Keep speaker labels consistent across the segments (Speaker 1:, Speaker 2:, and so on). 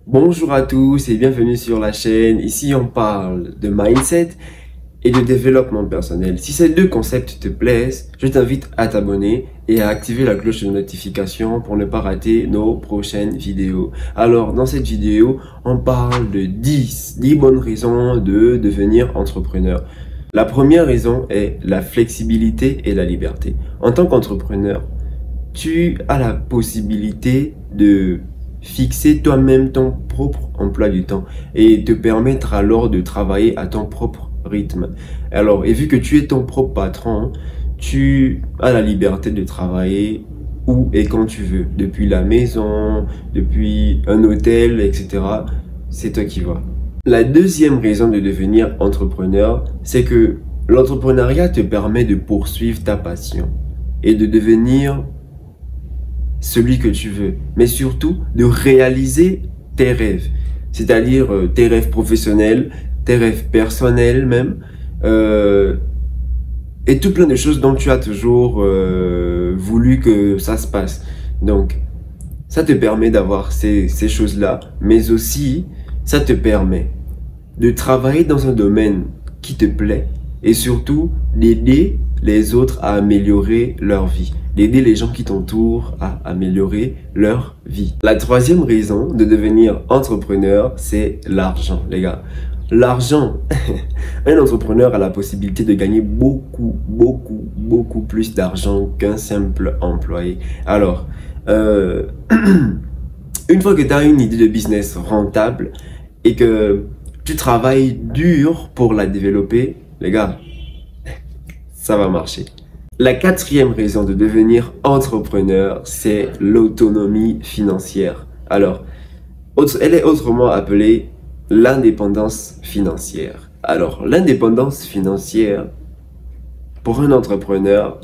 Speaker 1: Bonjour à tous et bienvenue sur la chaîne. Ici, on parle de mindset et de développement personnel. Si ces deux concepts te plaisent, je t'invite à t'abonner et à activer la cloche de notification pour ne pas rater nos prochaines vidéos. Alors, dans cette vidéo, on parle de 10 bonnes raisons de devenir entrepreneur. La première raison est la flexibilité et la liberté. En tant qu'entrepreneur, tu as la possibilité de fixer toi-même ton propre emploi du temps et te permettre alors de travailler à ton propre rythme. Alors, et vu que tu es ton propre patron, tu as la liberté de travailler où et quand tu veux, depuis la maison, depuis un hôtel, etc. C'est toi qui vois. La deuxième raison de devenir entrepreneur, c'est que l'entrepreneuriat te permet de poursuivre ta passion et de devenir celui que tu veux, mais surtout de réaliser tes rêves, c'est-à-dire tes rêves professionnels, tes rêves personnels même, et tout plein de choses dont tu as toujours voulu que ça se passe. Donc, ça te permet d'avoir ces choses-là, mais aussi, ça te permet de travailler dans un domaine qui te plaît et surtout d'aider les autres à améliorer leur vie, d'aider les gens qui t'entourent à améliorer leur vie. La troisième raison de devenir entrepreneur, c'est l'argent, les gars. L'argent, un entrepreneur a la possibilité de gagner beaucoup plus d'argent qu'un simple employé. Alors, une fois que tu as une idée de business rentable et que tu travailles dur pour la développer, les gars, ça va marcher. La quatrième raison de devenir entrepreneur, c'est l'autonomie financière. Alors, elle est autrement appelée l'indépendance financière. Alors, l'indépendance financière, pour un entrepreneur,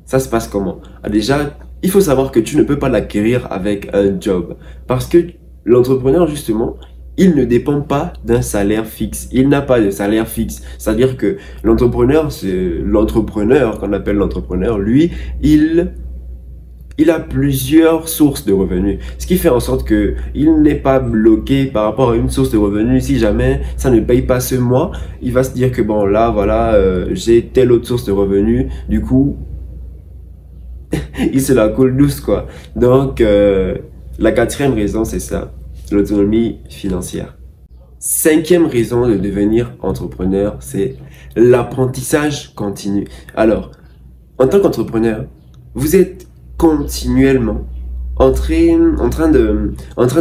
Speaker 1: ça se passe comment? Déjà, il faut savoir que tu ne peux pas l'acquérir avec un job. Parce que l'entrepreneur, justement, il ne dépend pas d'un salaire fixe. Il n'a pas de salaire fixe. C'est-à-dire que l'entrepreneur, c'est l'entrepreneur qu'on appelle l'entrepreneur. Lui, il a plusieurs sources de revenus. Ce qui fait en sorte que il n'est pas bloqué par rapport à une source de revenus. Si jamais ça ne paye pas ce mois, il va se dire que bon là, voilà, j'ai telle autre source de revenus. Du coup, il se la coule douce quoi. Donc, la quatrième raison, c'est ça. L'autonomie financière. Cinquième raison de devenir entrepreneur, c'est l'apprentissage continu. Alors, en tant qu'entrepreneur, vous êtes continuellement en train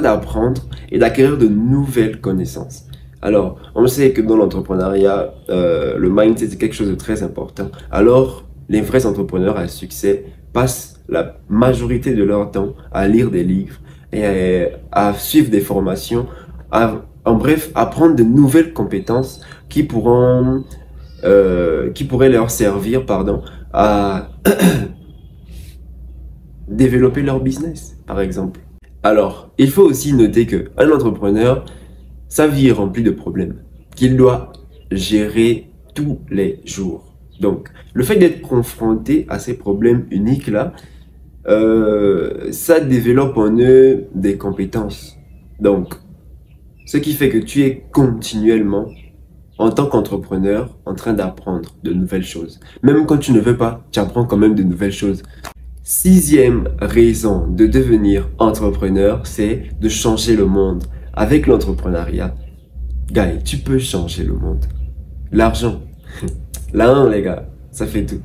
Speaker 1: d'apprendre et d'acquérir de nouvelles connaissances. Alors, on sait que dans l'entrepreneuriat, le mindset c'est quelque chose de très important. Alors, les vrais entrepreneurs à succès passent la majorité de leur temps à lire des livres, et à suivre des formations, en bref, apprendre de nouvelles compétences qui pourraient leur servir, à développer leur business, par exemple. Alors, il faut aussi noter que un entrepreneur, sa vie est remplie de problèmes qu'il doit gérer tous les jours. Donc, le fait d'être confronté à ces problèmes uniques-là, ça développe en eux des compétences. Donc, ce qui fait que tu es continuellement, en tant qu'entrepreneur, en train d'apprendre de nouvelles choses. Même quand tu ne veux pas, tu apprends quand même de nouvelles choses. Sixième raison de devenir entrepreneur, c'est de changer le monde. Avec l'entrepreneuriat, gars, tu peux changer le monde. L'argent, là, les gars, ça fait tout.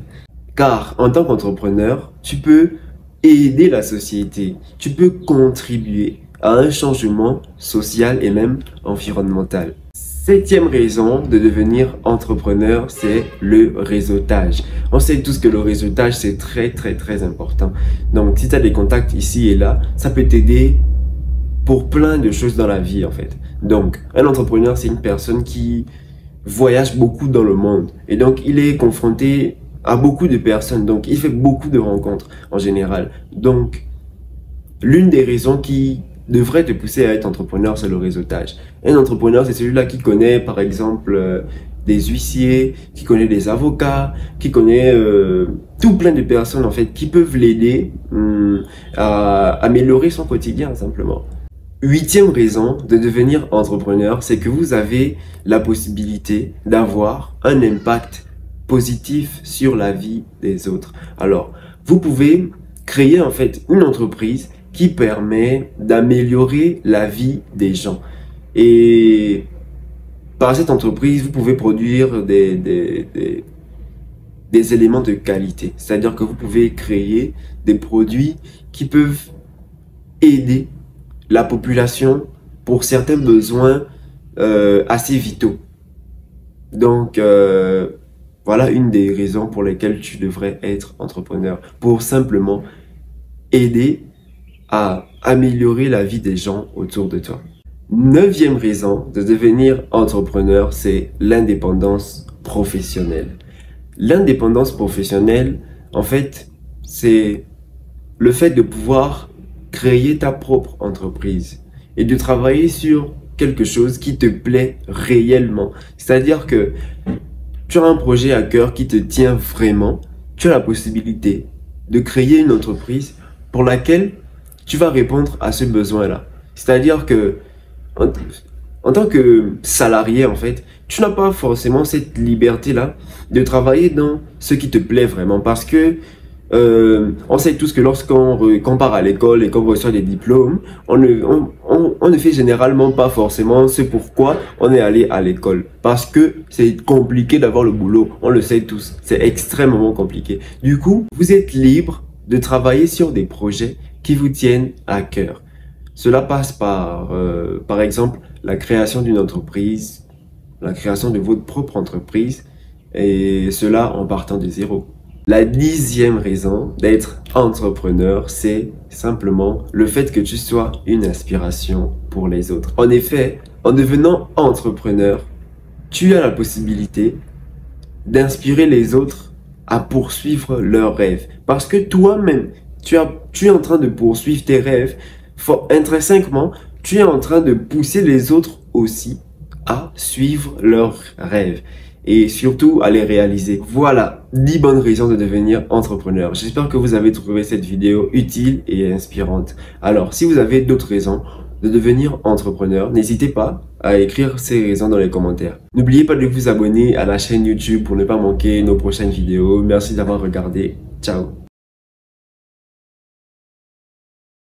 Speaker 1: Car en tant qu'entrepreneur, tu peux aider la société, tu peux contribuer à un changement social et même environnemental. Septième raison de devenir entrepreneur, c'est le réseautage. On sait tous que le réseautage, c'est très important. Donc, si tu as des contacts ici et là, ça peut t'aider pour plein de choses dans la vie, en fait. Donc, un entrepreneur, c'est une personne qui voyage beaucoup dans le monde. Et donc, il est confronté à beaucoup de personnes. Donc, il fait beaucoup de rencontres en général. Donc, l'une des raisons qui devrait te pousser à être entrepreneur, c'est le réseautage. Un entrepreneur, c'est celui-là qui connaît, par exemple, des huissiers, qui connaît des avocats, qui connaît tout plein de personnes, en fait, qui peuvent l'aider à améliorer son quotidien, simplement. Huitième raison de devenir entrepreneur, c'est que vous avez la possibilité d'avoir un impact positif sur la vie des autres. Alors, vous pouvez créer en fait une entreprise qui permet d'améliorer la vie des gens. Et par cette entreprise, vous pouvez produire des éléments de qualité. C'est-à-dire que vous pouvez créer des produits qui peuvent aider la population pour certains besoins assez vitaux. Donc, voilà une des raisons pour lesquelles tu devrais être entrepreneur. Pour simplement aider à améliorer la vie des gens autour de toi. Neuvième raison de devenir entrepreneur, c'est l'indépendance professionnelle. L'indépendance professionnelle, en fait, c'est le fait de pouvoir créer ta propre entreprise et de travailler sur quelque chose qui te plaît réellement. C'est-à-dire que tu as un projet à cœur qui te tient vraiment, tu as la possibilité de créer une entreprise pour laquelle tu vas répondre à ce besoin-là. C'est-à-dire que en tant que salarié, en fait, tu n'as pas forcément cette liberté-là de travailler dans ce qui te plaît vraiment parce que on sait tous que lorsqu'on part à l'école et qu'on reçoit des diplômes, on ne fait généralement pas forcément ce pourquoi on est allé à l'école. Parce que c'est compliqué d'avoir le boulot, on le sait tous, c'est extrêmement compliqué. Du coup, vous êtes libre de travailler sur des projets qui vous tiennent à cœur. Cela passe par exemple, la création d'une entreprise, la création de votre propre entreprise, et cela en partant de zéro. La 10e raison d'être entrepreneur, c'est simplement le fait que tu sois une inspiration pour les autres. En effet, en devenant entrepreneur, tu as la possibilité d'inspirer les autres à poursuivre leurs rêves. Parce que toi-même, tu es en train de poursuivre tes rêves. Intrinsèquement, tu es en train de pousser les autres aussi à suivre leurs rêves. Et surtout à les réaliser. Voilà 10 bonnes raisons de devenir entrepreneur. J'espère que vous avez trouvé cette vidéo utile et inspirante. Alors, si vous avez d'autres raisons de devenir entrepreneur, n'hésitez pas à écrire ces raisons dans les commentaires. N'oubliez pas de vous abonner à la chaîne YouTube pour ne pas manquer nos prochaines vidéos. Merci d'avoir regardé. Ciao.